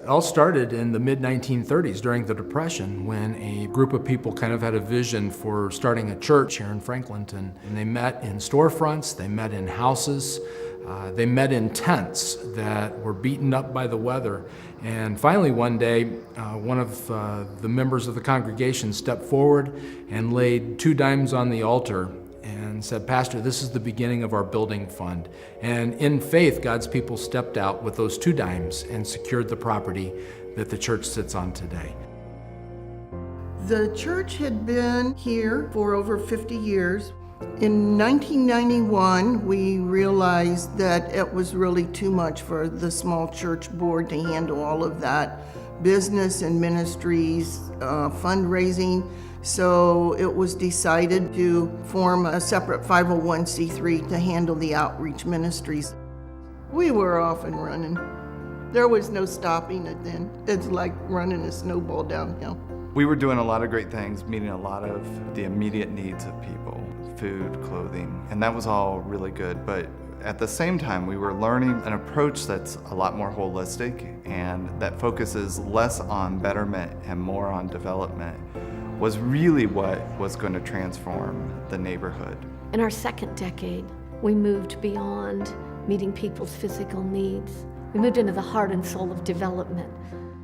It all started in the mid-1930s during the Depression when a group of people kind of had a vision for starting a church here in Franklinton. And they met in storefronts, they met in houses, they met in tents that were beaten up by the weather. And finally one day, one of the members of the congregation stepped forward and laid 2 dimes on the altar and said, "Pastor, this is the beginning of our building fund." And in faith, God's people stepped out with those 2 dimes and secured the property that the church sits on today. The church had been here for over 50 years. In 1991, we realized that it was really too much for the small church board to handle all of that business and ministries, fundraising. So it was decided to form a separate 501c3 to handle the outreach ministries. We were off and running. There was no stopping it then. It's like running a snowball downhill. We were doing a lot of great things, meeting a lot of the immediate needs of people, food, clothing, and that was all really good. But at the same time, we were learning an approach that's a lot more holistic and that focuses less on betterment and more on development was really what was going to transform the neighborhood. In our second decade, we moved beyond meeting people's physical needs. We moved into the heart and soul of development.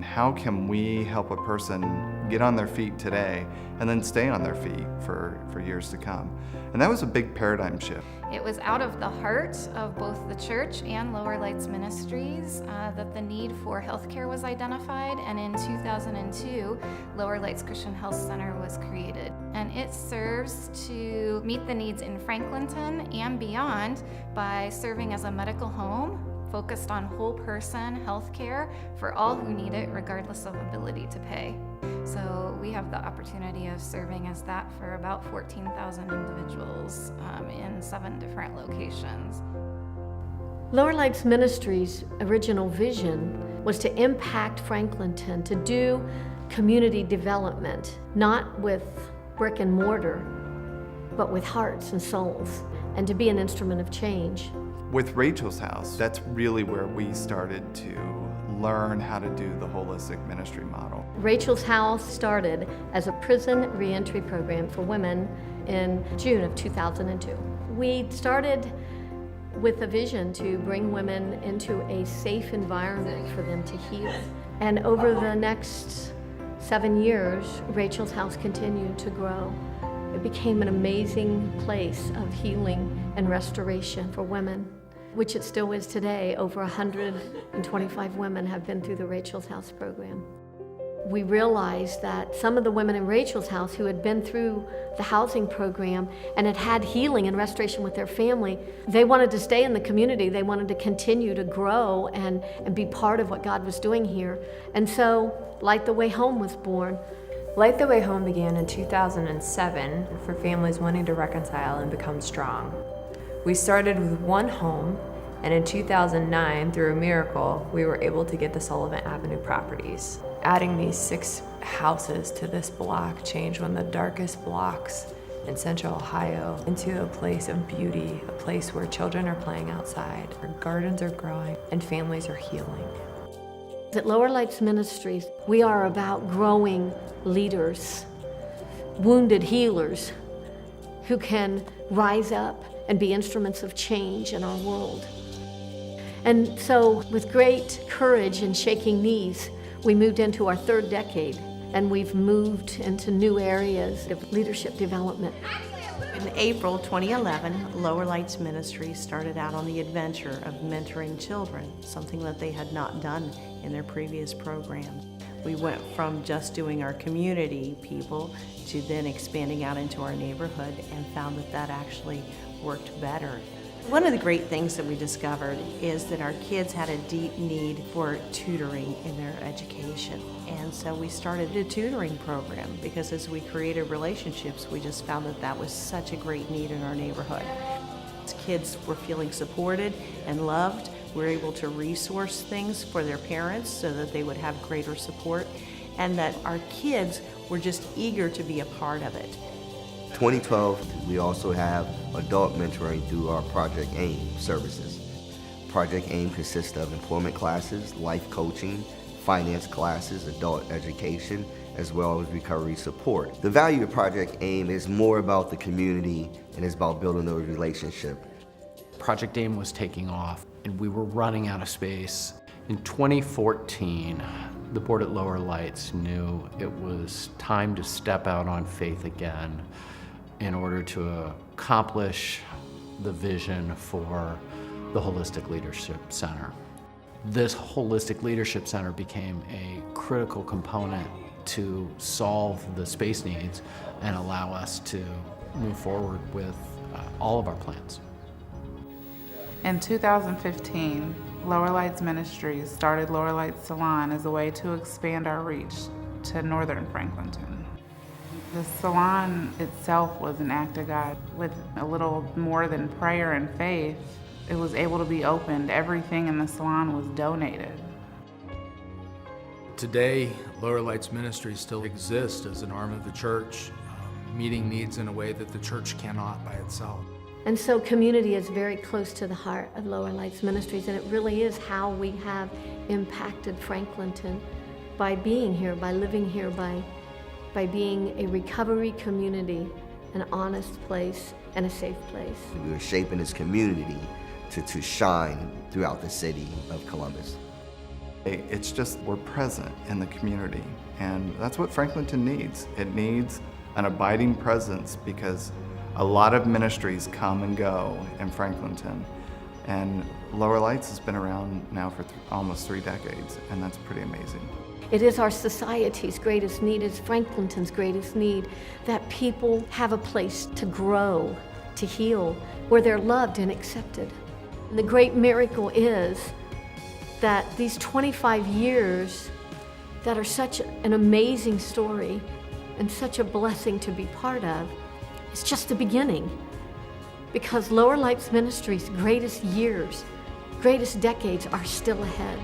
How can we help a person get on their feet today and then stay on their feet for years to come? And that was a big paradigm shift. It was out of the heart of both the church and Lower Lights Ministries that the need for healthcare was identified, and in 2002, Lower Lights Christian Health Center was created. And it serves to meet the needs in Franklinton and beyond by serving as a medical home focused on whole person health care for all who need it, regardless of ability to pay. So we have the opportunity of serving as that for about 14,000 individuals in 7 different locations. Lower Lights Ministries' original vision was to impact Franklinton, to do community development, not with brick and mortar, but with hearts and souls, and to be an instrument of change. With Rachel's House, that's really where we started to learn how to do the holistic ministry model. Rachel's House started as a prison reentry program for women in June of 2002. We started with a vision to bring women into a safe environment for them to heal. And over the next 7 years, Rachel's House continued to grow. It became an amazing place of healing and restoration for women, which it still is today. Over 125 women have been through the Rachel's House program. We realized that some of the women in Rachel's House who had been through the housing program and had had healing and restoration with their family, they wanted to stay in the community. They wanted to continue to grow and be part of what God was doing here. And so Light the Way Home was born. Light the Way Home began in 2007 for families wanting to reconcile and become strong. We started with 1 home, and in 2009, through a miracle, we were able to get the Sullivan Avenue properties. Adding these 6 houses to this block changed one of the darkest blocks in Central Ohio into a place of beauty, a place where children are playing outside, where gardens are growing, and families are healing. At Lower Lights Ministries, we are about growing leaders, wounded healers who can rise up and be instruments of change in our world. And so with great courage and shaking knees, we moved into our 3rd decade, and we've moved into new areas of leadership development. In April 2011, Lower Lights Ministries started out on the adventure of mentoring children, something that they had not done in their previous programs. We went from just doing our community people to then expanding out into our neighborhood and found that that actually worked better. One of the great things that we discovered is that our kids had a deep need for tutoring in their education. And so we started a tutoring program because as we created relationships, we just found that that was such a great need in our neighborhood. As kids were feeling supported and loved, we were able to resource things for their parents so that they would have greater support, and that our kids were just eager to be a part of it. 2012, we also have adult mentoring through our Project AIM services. Project AIM consists of employment classes, life coaching, finance classes, adult education, as well as recovery support. The value of Project AIM is more about the community and is about building those relationships. Project AIM was taking off and we were running out of space. In 2014, the board at Lower Lights knew it was time to step out on faith again in order to accomplish the vision for the Holistic Leadership Center. This Holistic Leadership Center became a critical component to solve the space needs and allow us to move forward with all of our plans. In 2015, Lower Lights Ministries started Lower Lights Salon as a way to expand our reach to northern Franklinton. The salon itself was an act of God. With a little more than prayer and faith, it was able to be opened. Everything in the salon was donated. Today, Lower Lights Ministry still exists as an arm of the church, meeting needs in a way that the church cannot by itself. And so community is very close to the heart of Lower Lights Ministries, and it really is how we have impacted Franklinton by being here, by living here, by being a recovery community, an honest place, and a safe place. We are shaping this community to shine throughout the city of Columbus. It's just, we're present in the community, and that's what Franklinton needs. It needs an abiding presence because a lot of ministries come and go in Franklinton, and Lower Lights has been around now for almost 3 decades, and that's pretty amazing. It is our society's greatest need, it's Franklinton's greatest need, that people have a place to grow, to heal, where they're loved and accepted. And the great miracle is that these 25 years that are such an amazing story and such a blessing to be part of, it's just the beginning. Because Lower Lights Ministries' greatest years, greatest decades are still ahead.